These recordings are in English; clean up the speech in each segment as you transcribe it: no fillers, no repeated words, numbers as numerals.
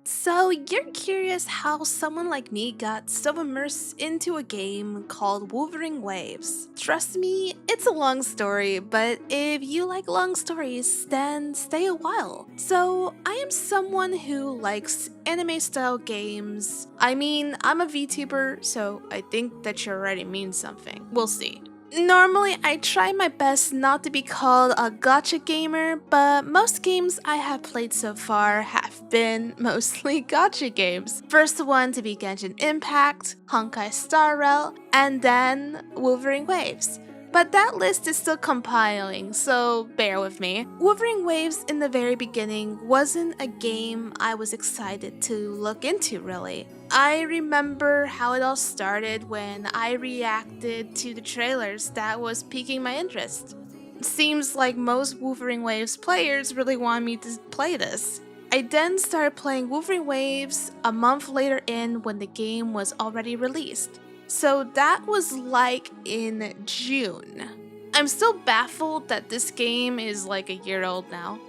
So, you're curious how someone like me got so immersed into a game called Wuthering Waves. Trust me, it's a long story, but if you like long stories, then stay a while. So, I am someone who likes anime style games. I mean, I'm a VTuber, so I think that should already mean something. We'll see. Normally, I try my best not to be called a gacha gamer, but most games I have played so far have been mostly gacha games. First one to be Genshin Impact, Honkai Star Rail, and then Wuthering Waves. But that list is still compiling, so bear with me. Wuthering Waves in the very beginning wasn't a game I was excited to look into, really. I remember how it all started when I reacted to the trailers that was piquing my interest. Seems like most Wuthering Waves players really want me to play this. I then started playing Wuthering Waves a month later in when the game was already released. So that was like in June. I'm still baffled that this game is like a year old now.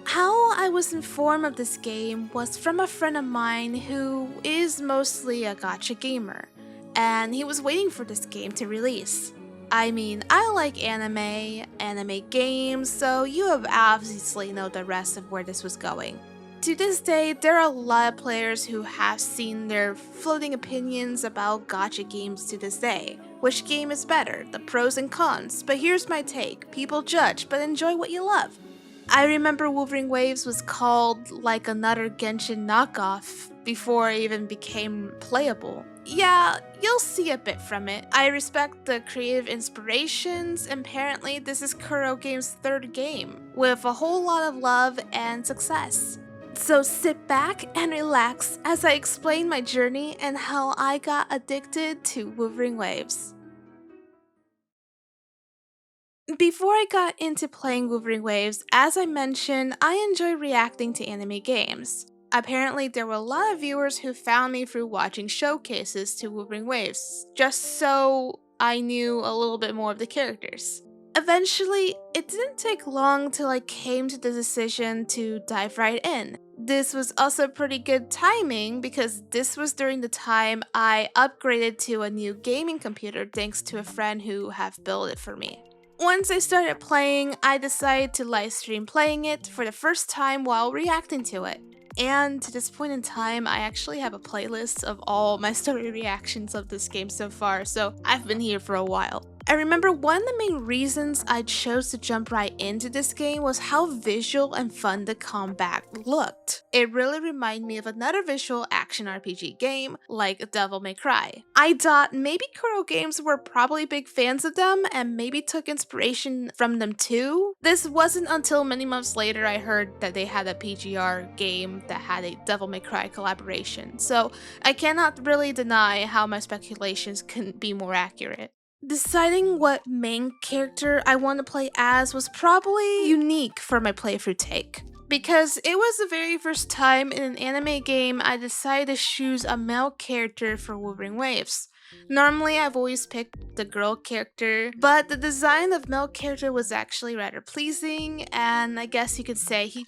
How I was informed of this game was from a friend of mine who is mostly a gacha gamer, and he was waiting for this game to release. I mean, I like anime games, so you have obviously know the rest of where this was going. To this day, there are a lot of players who have seen their floating opinions about gacha games to this day. Which game is better, the pros and cons, but here's my take. People judge, but enjoy what you love. I remember Wuthering Waves was called like another Genshin knockoff before it even became playable. Yeah, you'll see a bit from it. I respect the creative inspirations, and apparently this is Kuro Game's third game, with a whole lot of love and success. So sit back and relax as I explain my journey and how I got addicted to Wuthering Waves. Before I got into playing Wuthering Waves, as I mentioned, I enjoy reacting to anime games. Apparently, there were a lot of viewers who found me through watching showcases to Wuthering Waves, just so I knew a little bit more of the characters. Eventually, it didn't take long till I came to the decision to dive right in. This was also pretty good timing because this was during the time I upgraded to a new gaming computer thanks to a friend who have built it for me. Once I started playing, I decided to livestream playing it for the first time while reacting to it. And to this point in time, I actually have a playlist of all my story reactions of this game so far, so I've been here for a while. I remember one of the main reasons I chose to jump right into this game was how visual and fun the combat looked. It really reminded me of another visual action RPG game, like Devil May Cry. I thought maybe Kuro Games were probably big fans of them and maybe took inspiration from them too. This wasn't until many months later I heard that they had a PGR game that had a Devil May Cry collaboration, so I cannot really deny how my speculations couldn't be more accurate. Deciding what main character I want to play as was probably unique for my playthrough take. Because it was the very first time in an anime game I decided to choose a male character for Wuthering Waves. Normally I've always picked the girl character, but the design of male character was actually rather pleasing, and I guess you could say he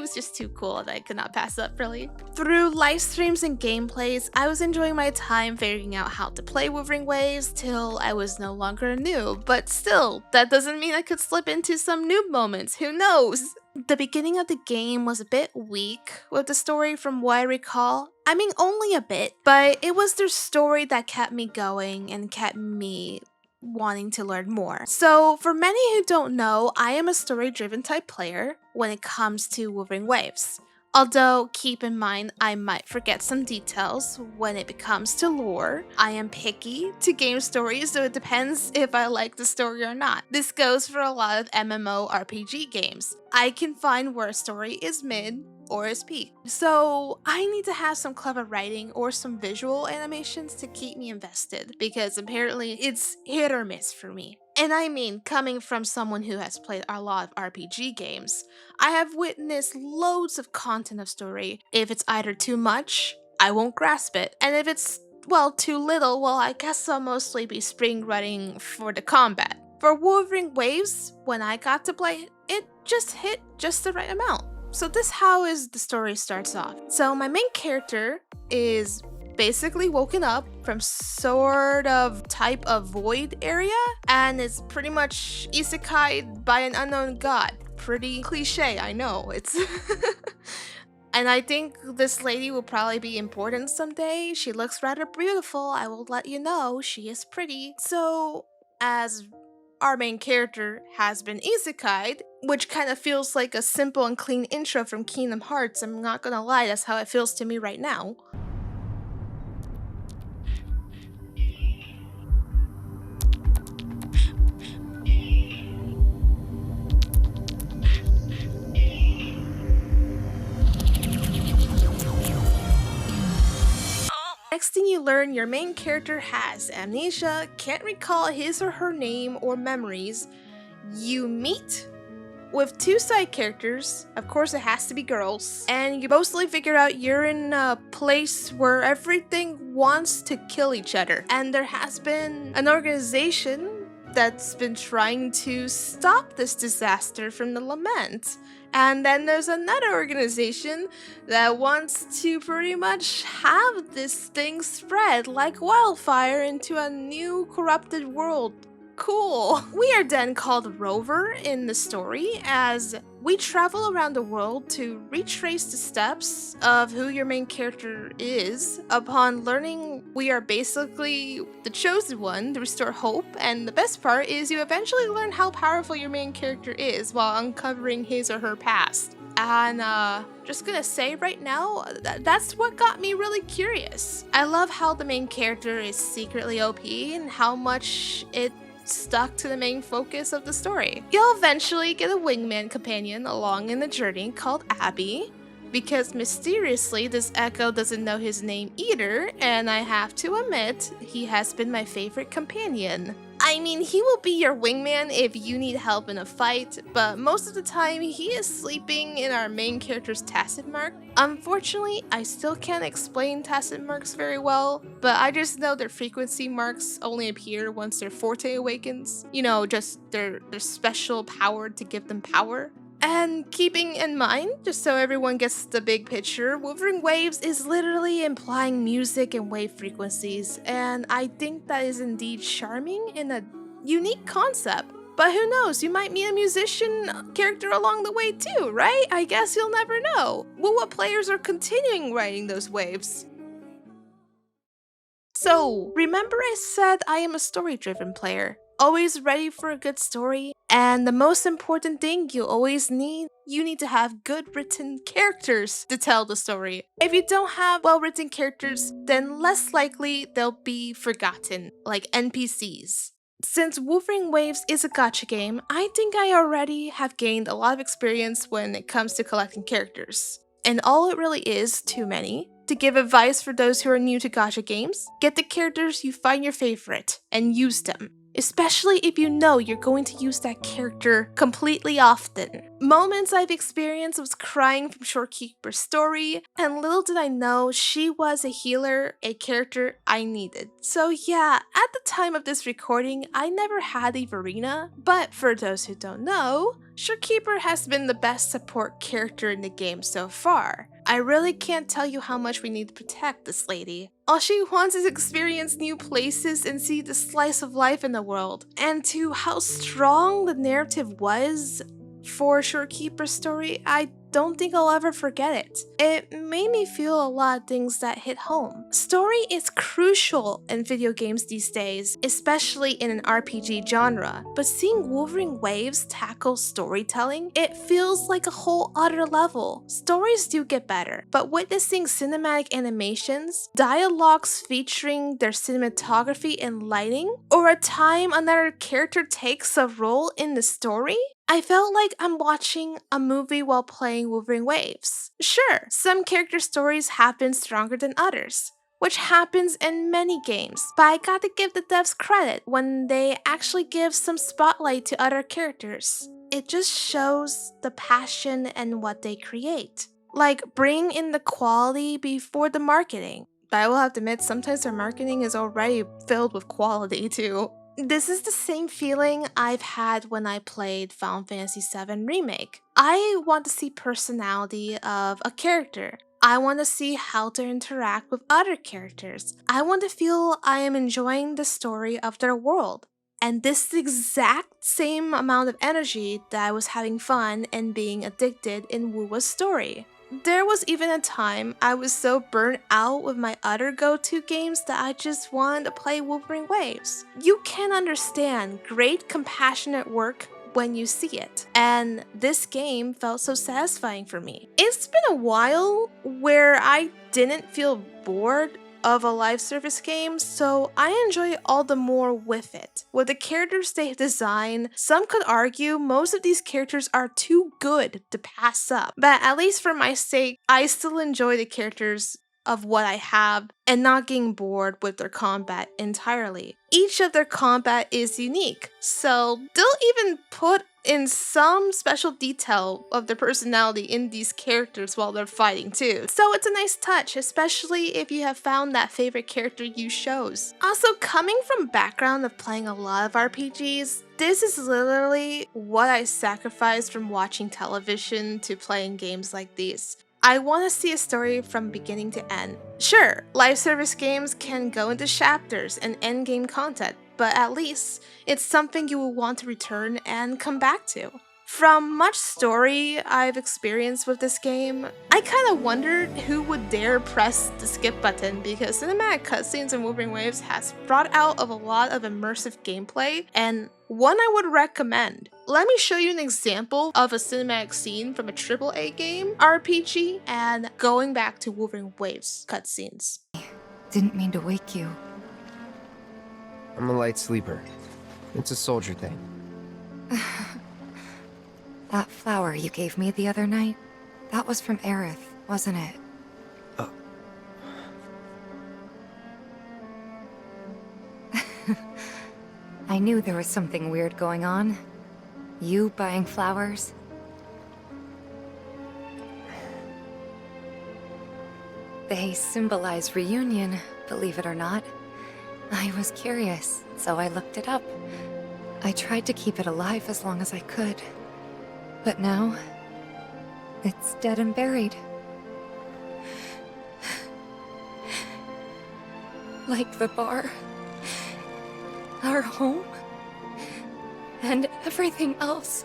was just too cool that I could not pass up really. Through live streams and gameplays, I was enjoying my time figuring out how to play Wuthering Waves till I was no longer a noob, but still, that doesn't mean I could slip into some noob moments, who knows? The beginning of the game was a bit weak with the story from what I recall. I mean, only a bit, but it was their story that kept me going and kept me wanting to learn more. So, for many who don't know, I am a story-driven type player when it comes to Wuthering Waves. Although, keep in mind, I might forget some details when it comes to lore. I am picky to game stories, so it depends if I like the story or not. This goes for a lot of MMORPG games. I can find where a story is mid or is peak. So I need to have some clever writing or some visual animations to keep me invested, because apparently it's hit or miss for me. And I mean, coming from someone who has played a lot of RPG games, I have witnessed loads of content of story. If it's either too much, I won't grasp it. And if it's, well, too little, well, I guess I'll mostly be spring running for the combat. For Wuthering Waves, when I got to play it, it just hit just the right amount. So this how is the story starts off. So my main character is basically woken up from sort of type of void area and is pretty much isekai by an unknown god. Pretty cliche, I know. It's and I think this lady will probably be important someday. She looks rather beautiful. I will let you know. She is pretty. So, as our main character has been isekai'd, which kind of feels like a simple and clean intro from Kingdom Hearts, I'm not gonna lie, that's how it feels to me right now. Next thing you learn, your main character has amnesia, can't recall his or her name or memories. You meet with two side characters, of course it has to be girls, and you mostly figure out you're in a place where everything wants to kill each other. And there has been an organization that's been trying to stop this disaster from the lament. And then there's another organization that wants to pretty much have this thing spread like wildfire into a new corrupted world. Cool. We are then called Rover in the story as we travel around the world to retrace the steps of who your main character is. Upon learning we are basically the chosen one to restore hope, and the best part is you eventually learn how powerful your main character is while uncovering his or her past. And just gonna say right now, that's what got me really curious. I love how the main character is secretly OP and how much it stuck to the main focus of the story. You'll eventually get a wingman companion along in the journey called Abby, because mysteriously this Echo doesn't know his name either, and I have to admit, he has been my favorite companion. I mean, he will be your wingman if you need help in a fight, but most of the time he is sleeping in our main character's tacit mark. Unfortunately, I still can't explain tacit marks very well, but I just know their frequency marks only appear once their forte awakens. You know, just their special power to give them power. And keeping in mind, just so everyone gets the big picture, Wuthering Waves is literally implying music and wave frequencies, and I think that is indeed charming in a unique concept. But who knows, you might meet a musician character along the way too, right? I guess you'll never know. WuWa players are continuing writing those waves. So, remember I said I am a story-driven player, always ready for a good story, and the most important thing you need to have good written characters to tell the story. If you don't have well-written characters, then less likely they'll be forgotten, like NPCs. Since Wuthering Waves is a gacha game, I think I already have gained a lot of experience when it comes to collecting characters. And all it really is, too many. To give advice for those who are new to gacha games, get the characters you find your favorite and use them. Especially if you know you're going to use that character completely often. Moments I've experienced was crying from Shorekeeper's story, and little did I know she was a healer, a character I needed. So yeah, at the time of this recording, I never had a Verena, but for those who don't know, Shorekeeper has been the best support character in the game so far. I really can't tell you how much we need to protect this lady. All she wants is experience new places and see the slice of life in the world. And to how strong the narrative was for Shorekeeper's story, I don't think I'll ever forget it. It made me feel a lot of things that hit home. Story is crucial in video games these days, especially in an RPG genre, but seeing Wuthering Waves tackle storytelling, it feels like a whole other level. Stories do get better, but witnessing cinematic animations, dialogues featuring their cinematography and lighting, or a time another character takes a role in the story, I felt like I'm watching a movie while playing Wuthering Waves. Sure, some character stories have been stronger than others, which happens in many games, but I gotta give the devs credit when they actually give some spotlight to other characters. It just shows the passion and what they create. Like, bring in the quality before the marketing. But I will have to admit, sometimes their marketing is already filled with quality too. This is the same feeling I've had when I played Final Fantasy VII Remake. I want to see personality of a character. I want to see how to interact with other characters. I want to feel I am enjoying the story of their world. And this is the exact same amount of energy that I was having fun and being addicted in WuWa's story. There was even a time I was so burnt out with my other go-to games that I just wanted to play Wuthering Waves. You can understand great compassionate work when you see it, and this game felt so satisfying for me. It's been a while where I didn't feel bored of a live service game, so I enjoy it all the more with it. With the characters they've designed, some could argue most of these characters are too good to pass up. But at least for my sake, I still enjoy the characters of what I have and not getting bored with their combat entirely. Each of their combat is unique, so they'll even put in some special detail of their personality in these characters while they're fighting too. So it's a nice touch, especially if you have found that favorite character you chose. Also, coming from background of playing a lot of RPGs, this is literally what I sacrificed from watching television to playing games like these. I want to see a story from beginning to end. Sure, live service games can go into chapters and endgame content, but at least it's something you will want to return and come back to. From much story I've experienced with this game, I kind of wondered who would dare press the skip button because cinematic cutscenes in Wuthering Waves has brought out of a lot of immersive gameplay and one I would recommend. Let me show you an example of a cinematic scene from a AAA game, RPG, and going back to Wuthering Waves cutscenes. Didn't mean to wake you. I'm a light sleeper. It's a soldier thing. That flower you gave me the other night, that was from Aerith, wasn't it? I knew there was something weird going on. You buying flowers? They symbolize reunion, believe it or not. I was curious, so I looked it up. I tried to keep it alive as long as I could. But now, it's dead and buried. Like the bar, our home, and everything else.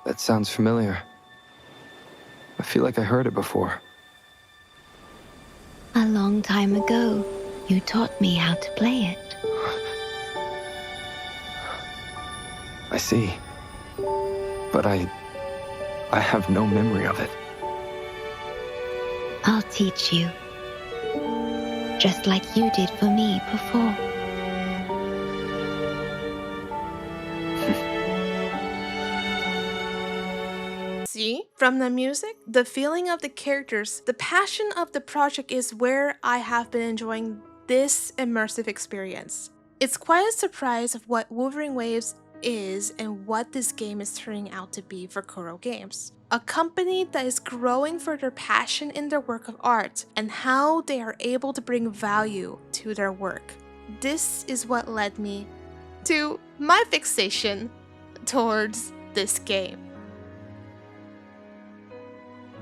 That sounds familiar. I feel like I heard it before. A long time ago, you taught me how to play it. I see. But I have no memory of it. I'll teach you. Just like you did for me before. See? From the music, the feeling of the characters, the passion of the project is where I have been enjoying this immersive experience. It's quite a surprise of what Wuthering Waves is and what this game is turning out to be for Kuro Games. A company that is growing for their passion in their work of art and how they are able to bring value to their work. This is what led me to my fixation towards this game.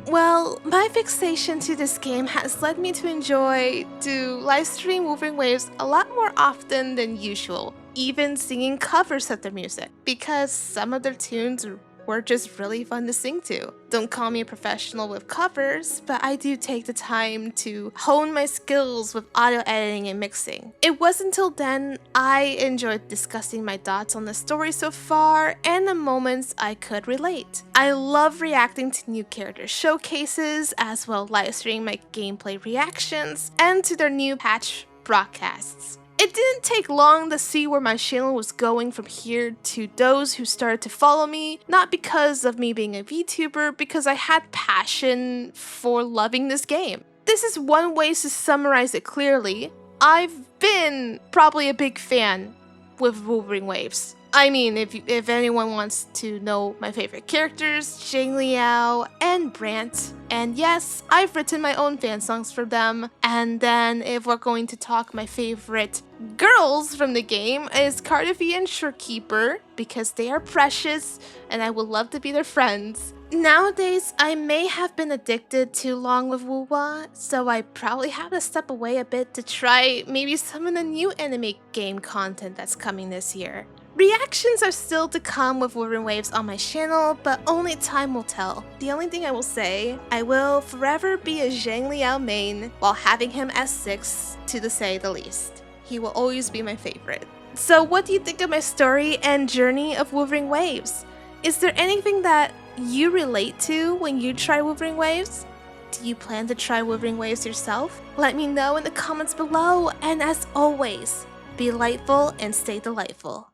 Well, my fixation to this game has led me to enjoy to livestream Wuthering Waves a lot more often than usual, even singing covers of their music, because some of their tunes were just really fun to sing to. Don't call me a professional with covers, but I do take the time to hone my skills with audio editing and mixing. It wasn't until then I enjoyed discussing my thoughts on the story so far and the moments I could relate. I love reacting to new character showcases, as well as live streaming my gameplay reactions, and to their new patch broadcasts. It didn't take long to see where my channel was going from here to those who started to follow me, not because of me being a VTuber, because I had passion for loving this game. This is one way to summarize it clearly. I've been probably a big fan with Wuthering Waves. I mean, if anyone wants to know my favorite characters, Zhang Liao and Brant. And yes, I've written my own fan songs for them. And then if we're going to talk my favorite girls from the game is Cardiffy and Shorekeeper, because they are precious and I would love to be their friends. Nowadays, I may have been addicted too long with WuWa, so I probably have to step away a bit to try maybe some of the new anime game content that's coming this year. Reactions are still to come with Wuthering Waves on my channel, but only time will tell. The only thing I will say, I will forever be a Zhang Liao main while having him as 6, to say the least. He will always be my favorite. So what do you think of my story and journey of Wuthering Waves? Is there anything that you relate to when you try Wuthering Waves? Do you plan to try Wuthering Waves yourself? Let me know in the comments below, and as always, be lightful and stay delightful.